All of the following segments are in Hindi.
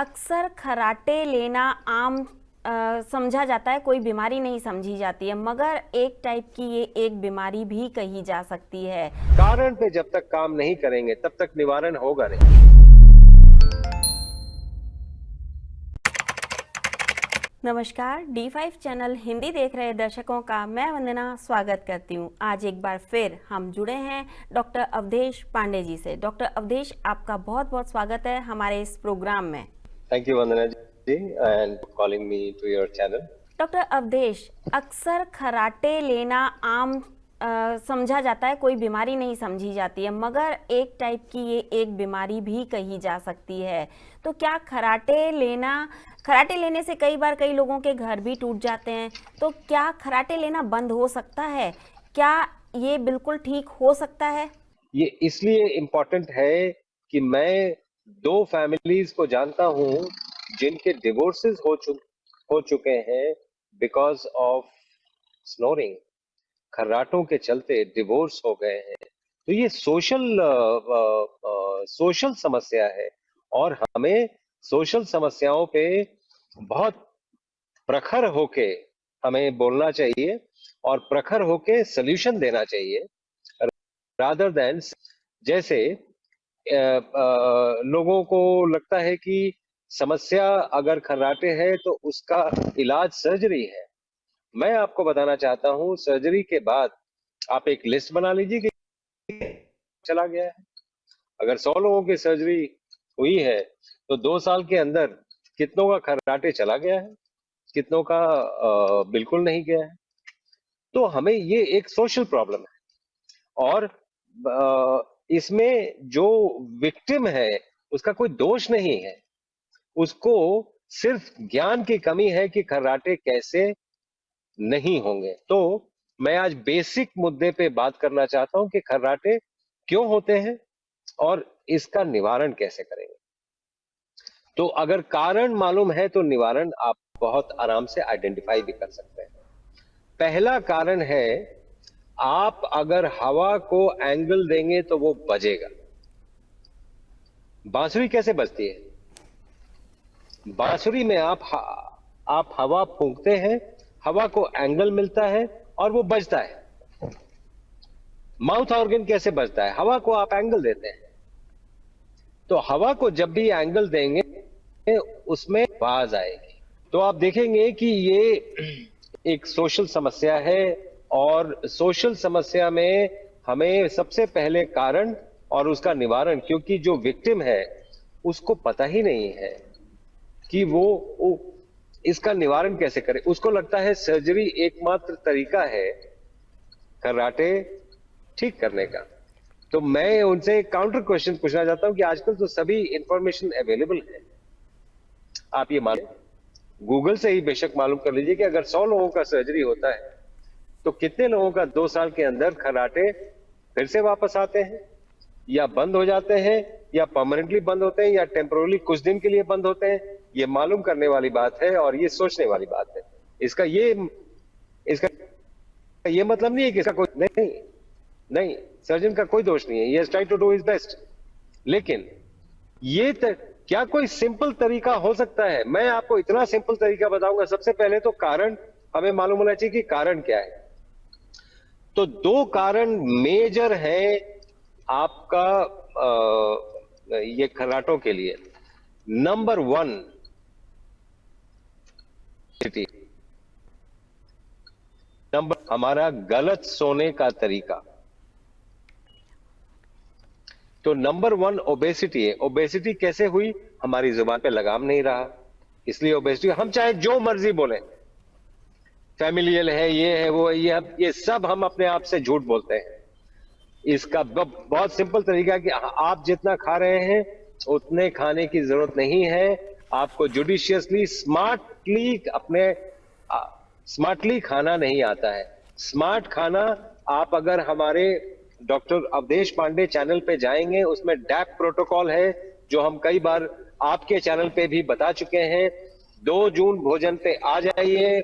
अक्सर खर्राटे लेना आम समझा जाता है, कोई बीमारी नहीं समझी जाती है, मगर एक टाइप की ये एक बीमारी भी कही जा सकती है। कारण पे जब तक काम नहीं करेंगे तब तक निवारण होगा नहीं। नमस्कार, D5 चैनल हिंदी देख रहे दर्शकों का मैं वंदना स्वागत करती हूँ। आज एक बार फिर हम जुड़े हैं डॉक्टर अवधेश पांडे जी से। डॉक्टर अवधेश, आपका बहुत बहुत स्वागत है हमारे इस प्रोग्राम में। Thank you Vandana ji and calling me to your channel. Doctor Avdhesh, अक्सर खर्राटे लेना आम समझा जाता है, कोई बीमारी नहीं समझी जाती है, मगर एक टाइप की ये एक बीमारी भी कही जा सकती है। तो क्या खर्राटे लेने से कई बार कई लोगों के घर भी टूट जाते हैं, तो क्या खर्राटे लेना बंद हो सकता है? क्या ये बिल्कुल ठीक हो सकता है? ये इसलिए इम्पोर्टेंट है कि मैं दो फैमिलीज को जानता हूं जिनके डिवोर्सेस हो चुके हैं बिकॉज ऑफ स्नोरिंग। खर्राटों के चलते डिवोर्स हो गए हैं। तो ये सोशल समस्या है और हमें सोशल समस्याओं पे बहुत प्रखर होके हमें बोलना चाहिए और प्रखर होके सल्यूशन देना चाहिए, रादर देन जैसे लोगों को लगता है कि समस्या अगर खर्राटे है तो उसका इलाज सर्जरी है। मैं आपको बताना चाहता हूं, सर्जरी के बाद आप एक लिस्ट बना लीजिए कि चला गया है। अगर 100 लोगों की सर्जरी हुई है तो 2 साल के अंदर कितनों का खर्राटे चला गया है, कितनों का बिल्कुल नहीं गया है। तो हमें ये एक सोशल प्रॉब्लम है और इसमें जो विक्टिम है उसका कोई दोष नहीं है, उसको सिर्फ ज्ञान की कमी है कि खर्राटे कैसे नहीं होंगे। तो मैं आज बेसिक मुद्दे पे बात करना चाहता हूं कि खर्राटे क्यों होते हैं और इसका निवारण कैसे करेंगे। तो अगर कारण मालूम है तो निवारण आप बहुत आराम से आइडेंटिफाई भी कर सकते हैं। पहला कारण है, आप अगर हवा को एंगल देंगे तो वो बजेगा। बांसुरी कैसे बजती है? बांसुरी में आप हवा फूंकते हैं, हवा को एंगल मिलता है और वो बजता है। माउथ ऑर्गन कैसे बजता है? हवा को आप एंगल देते हैं, तो हवा को जब भी एंगल देंगे उसमें आवाज आएगी। तो आप देखेंगे कि ये एक सोशल समस्या है और सोशल समस्या में हमें सबसे पहले कारण और उसका निवारण, क्योंकि जो विक्टिम है उसको पता ही नहीं है कि वो इसका निवारण कैसे करे। उसको लगता है सर्जरी एकमात्र तरीका है खर्राटे ठीक करने का। तो मैं उनसे काउंटर क्वेश्चन पूछना चाहता हूं कि आजकल तो सभी इंफॉर्मेशन अवेलेबल है। आप ये मालूम, गूगल से ही बेशक मालूम कर लीजिए कि अगर 100 लोगों का सर्जरी होता है तो कितने लोगों का 2 साल के अंदर खर्राटे फिर से वापस आते हैं, या बंद हो जाते हैं, या परमानेंटली बंद होते हैं, या टेम्पोरली कुछ दिन के लिए बंद होते हैं। ये मालूम करने वाली बात है और ये सोचने वाली बात है। इसका ये मतलब नहीं है कि इसका कोई नहीं, नहीं, सर्जन का कोई दोष नहीं है, he try to do his best. लेकिन ये क्या कोई सिंपल तरीका हो सकता है? मैं आपको इतना सिंपल तरीका बताऊंगा। सबसे पहले तो कारण हमें मालूम होना चाहिए कि कारण क्या है। तो 2 कारण मेजर है आपका ये खर्राटों के लिए। नंबर 1, हमारा गलत सोने का तरीका। तो नंबर 1 ओबेसिटी है। ओबेसिटी कैसे हुई? हमारी जुबान पे लगाम नहीं रहा, इसलिए ओबेसिटी। हम चाहे जो मर्जी बोले, फैमिलियल है, ये है, वो, ये सब हम अपने आप से झूठ बोलते हैं। इसका बहुत सिंपल तरीका है कि आप जितना खा रहे हैं उतने खाने की जरूरत नहीं है। आपको जुडिशियसली स्मार्टली खाना नहीं आता है। स्मार्ट खाना आप अगर हमारे डॉक्टर अवधेश पांडे चैनल पे जाएंगे, उसमें डैप प्रोटोकॉल है जो हम कई बार आपके चैनल पे भी बता चुके हैं। 2 जून भोजन पे आ जाइए,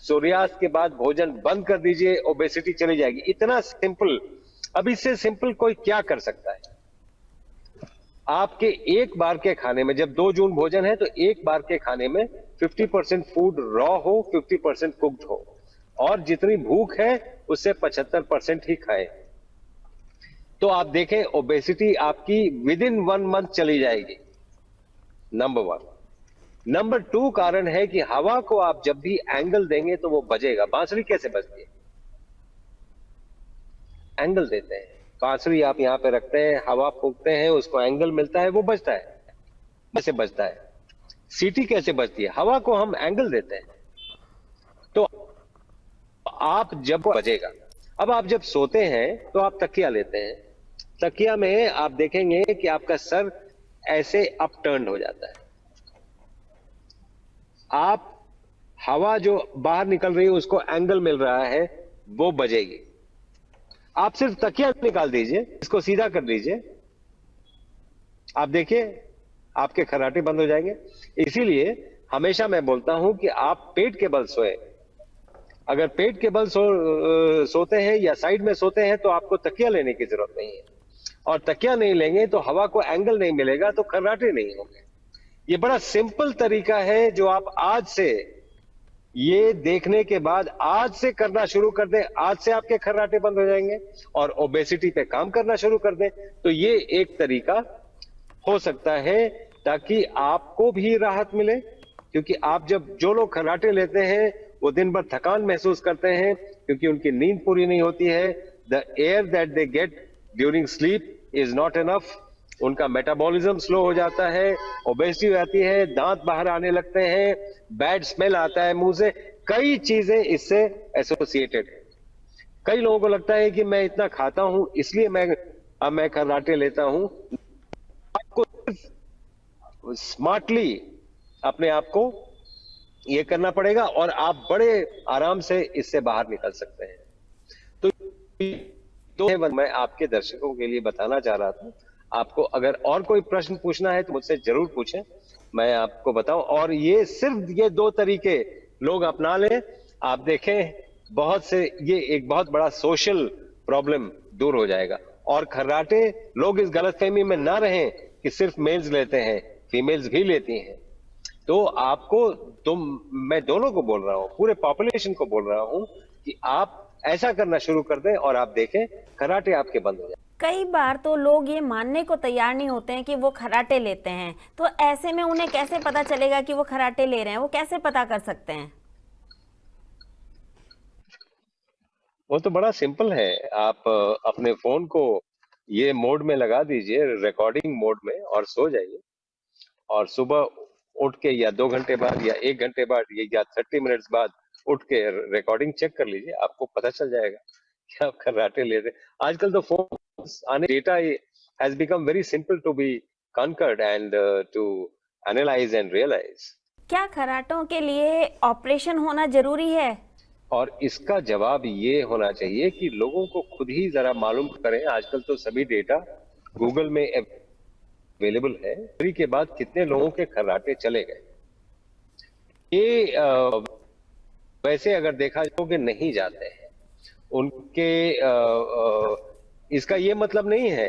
सूर्यास्त के बाद भोजन बंद कर दीजिए, ओबेसिटी चली जाएगी। इतना सिंपल। अब इससे सिंपल कोई क्या कर सकता है? आपके एक बार के खाने में, जब 2 जून भोजन है तो एक बार के खाने में 50% फूड रॉ हो, 50% कुक्ड हो, और जितनी भूख है उससे 75% ही खाएं। तो आप देखें ओबेसिटी आपकी विद इन 1 मंथ चली जाएगी। नंबर 1। नंबर 2 कारण है कि हवा को आप जब भी एंगल देंगे तो वो बजेगा। बांसुरी कैसे बजती है? एंगल देते हैं। बांसुरी आप यहां पे रखते हैं, हवा फूंकते हैं, उसको एंगल मिलता है, वो बजता है। कैसे बजता है? सीटी कैसे बजती है? हवा को हम एंगल देते हैं तो आप जब बजेगा। अब आप जब सोते हैं तो आप तकिया लेते हैं, तकिया में आप देखेंगे कि आपका सर ऐसे अपटर्न हो जाता है। आप हवा जो बाहर निकल रही है उसको एंगल मिल रहा है, वो बजेगी। आप सिर्फ तकिया निकाल दीजिए, इसको सीधा कर दीजिए, आप देखिए आपके खर्राटे बंद हो जाएंगे। इसीलिए हमेशा मैं बोलता हूं कि आप पेट के बल सोए। अगर पेट के बल सोते हैं या साइड में सोते हैं तो आपको तकिया लेने की जरूरत नहीं है, और तकिया नहीं लेंगे तो हवा को एंगल नहीं मिलेगा, तो खर्राटे नहीं होंगे। ये बड़ा सिंपल तरीका है जो आप आज से, ये देखने के बाद आज से करना शुरू कर दें, आज से आपके खर्राटे बंद हो जाएंगे और ओबेसिटी पे काम करना शुरू कर दें। तो ये एक तरीका हो सकता है ताकि आपको भी राहत मिले, क्योंकि आप जब, जो लोग खर्राटे लेते हैं वो दिन भर थकान महसूस करते हैं क्योंकि उनकी नींद पूरी नहीं होती है। The air that they get during sleep is not enough. उनका मेटाबॉलिज्म स्लो हो जाता है, ओबेसिटी हो जाती है, दांत बाहर आने लगते हैं, बैड स्मेल आता है मुंह से, कई चीजें इससे एसोसिएटेड है। कई लोगों को लगता है कि मैं इतना खाता हूं इसलिए मैं खर्राटे लेता हूं। आपको स्मार्टली अपने आप को ये करना पड़ेगा और आप बड़े आराम से इससे बाहर निकल सकते हैं। तो मैं आपके दर्शकों के लिए बताना चाह रहा था। आपको अगर और कोई प्रश्न पूछना है तो मुझसे जरूर पूछें, मैं आपको बताऊं। और ये सिर्फ ये 2 तरीके लोग अपना लें, आप देखें बहुत से, ये एक बहुत बड़ा सोशल प्रॉब्लम दूर हो जाएगा। और खर्राटे, लोग इस गलतफहमी में ना रहें कि सिर्फ मेल्स लेते हैं, फीमेल्स भी लेती हैं। तो आपको, मैं दोनों को बोल रहा हूं, पूरे पॉपुलेशन को बोल रहा हूं कि आप ऐसा करना शुरू कर दें और आप देखें खर्राटे आपके बंद हो जाए। कई बार तो लोग ये मानने को तैयार नहीं होते हैं कि वो खर्राटे लेते हैं, तो ऐसे में उन्हें कैसे पता चलेगा कि वो खर्राटे ले रहे हैं? वो कैसे पता कर सकते हैं? वो तो बड़ा सिंपल है। आप अपने फोन को ये मोड में लगा दीजिए, रिकॉर्डिंग मोड में, और सो जाइए। और सुबह उठ के या 2 घंटे बाद या 1 घंटे बाद या 30 मिनट्स बाद उठ के रिकॉर्डिंग चेक कर लीजिए, आपको पता चल जाएगा कि आप खर्राटे ले रहे हैं। आजकल तो फोन आने, data has become very simple to be conquered and to analyse and realise. क्या खर्राटों के लिए ऑपरेशन होना जरूरी है? और इसका जवाब ये होना चाहिए कि लोगों को खुद ही जरा मालूम करें। आजकल तो सभी डेटा गूगल में अवेलेबल है, फ्री के बाद कितने लोगों के खर्राटे चले गए। ये वैसे अगर देखा जाए कि नहीं जाते हैं उनके, इसका ये मतलब नहीं है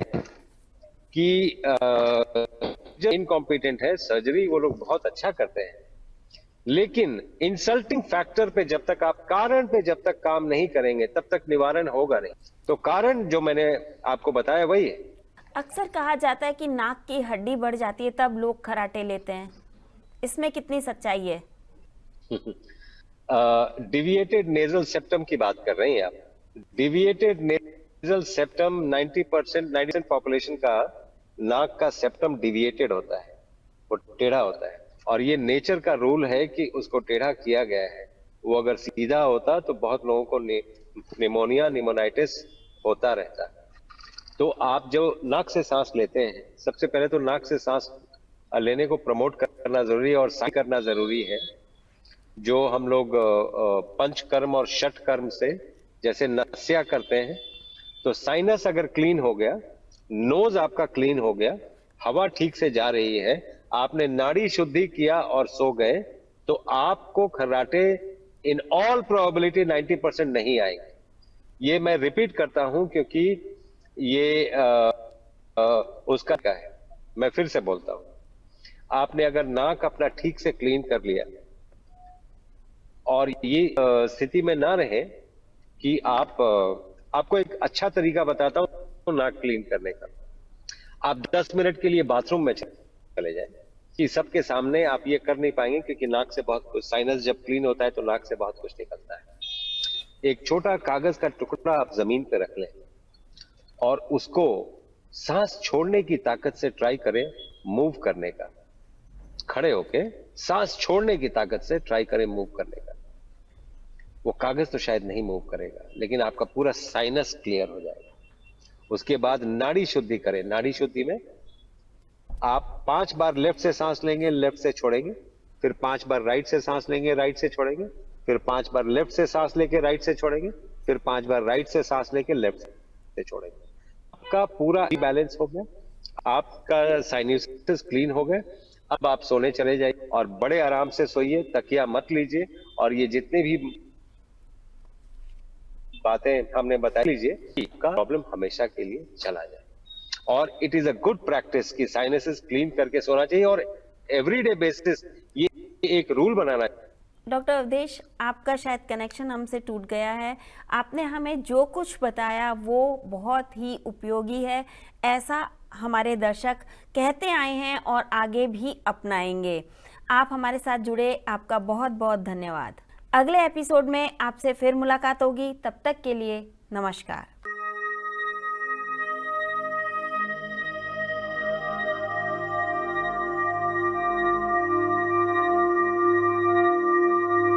कि जो इनकॉम्पिटेंट है, सर्जरी वो लोग बहुत अच्छा करते हैं, लेकिन इंसल्टिंग फैक्टर पे जब तक आप, कारण पे जब तक काम नहीं करेंगे तब तक निवारण होगा नहीं। तो कारण जो मैंने आपको बताया वही है। अक्सर कहा जाता है कि नाक की हड्डी बढ़ जाती है तब लोग खर्राटे लेते हैं, इसमें कितनी सच्चाई है? डिविएटेड नेजल सेप्टम की बात कर रही हैं आप। डिविएटेड नेजल सेप्टम 90% पॉपुलेशन का नाक का सेप्टम डिविएटेड होता है, वो टेढ़ा होता है, और ये नेचर का रूल है कि उसको टेढ़ा किया गया है। वो अगर सीधा होता तो बहुत लोगों को निमोनिया, निमोनाइटिस होता रहता। तो आप जो नाक से सांस लेते हैं, सबसे पहले तो नाक से सांस लेने को प्रमोट करना जरूरी है और साइंस करना जरूरी है। जो हम लोग पंचकर्म और षटकर्म से जैसे नस्या करते हैं, तो साइनस अगर क्लीन हो गया, नोज आपका क्लीन हो गया, हवा ठीक से जा रही है, आपने नाड़ी शुद्धि किया और सो गए, तो आपको खर्राटे इन ऑल प्रोबेबिलिटी 90% नहीं आएंगे। ये मैं रिपीट करता हूं क्योंकि ये उसका है। मैं फिर से बोलता हूं, आपने अगर नाक अपना ठीक से क्लीन कर लिया और ये स्थिति में ना रहे कि आपको एक अच्छा तरीका बताता हूं नाक क्लीन करने का। आप 10 मिनट के लिए बाथरूम में चले जाएं कि सबके सामने आप ये कर नहीं पाएंगे क्योंकि नाक से बहुत कुछ, साइनस जब क्लीन होता है तो नाक से बहुत कुछ निकलता है। एक छोटा कागज का टुकड़ा आप जमीन पे रख लें और उसको सांस छोड़ने की ताकत से ट्राई करें मूव करने का। खड़े होके सांस छोड़ने की ताकत से ट्राई करें मूव करने का। वो कागज तो शायद नहीं मूव करेगा लेकिन आपका पूरा साइनस क्लियर हो जाएगा। उसके बाद नाड़ी शुद्धि करें। नाड़ी शुद्धि में आप 5 बार लेफ्ट से सांस लेंगे, लेफ्ट से छोड़ेंगे, फिर 5 बार राइट से सांस लेंगे, राइट से छोड़ेंगे, फिर 5 बार लेफ्ट से सांस लेके राइट से छोड़ेंगे, फिर 5 बार राइट से सांस लेके लेफ्ट से छोड़ेंगे। आपका पूरा बैलेंस हो गया, आपका साइनस क्लीन हो गए। अब आप सोने चले जाइए और बड़े आराम से सोइए, तकिया मत लीजिए और ये जितने भी बातें हमने बता लीजिए कि आपका प्रॉब्लम हमेशा के लिए चला जाए। और it is a good practice कि साइनसेस क्लीन करके सोना चाहिए और एवरीडे बेसिस ये एक रूल बनाना चाहिए। डॉक्टर अवधेश, आपका शायद कनेक्शन हमसे टूट गया है। आपने हमें जो कुछ बताया वो बहुत ही उपयोगी है, ऐसा हमारे दर्शक कहते आए हैं और आगे भी अपनाएंगे। आप हमारे साथ जुड़े, आपका बहुत बहुत धन्यवाद। अगले एपिसोड में आपसे फिर मुलाकात होगी, तब तक के लिए नमस्कार।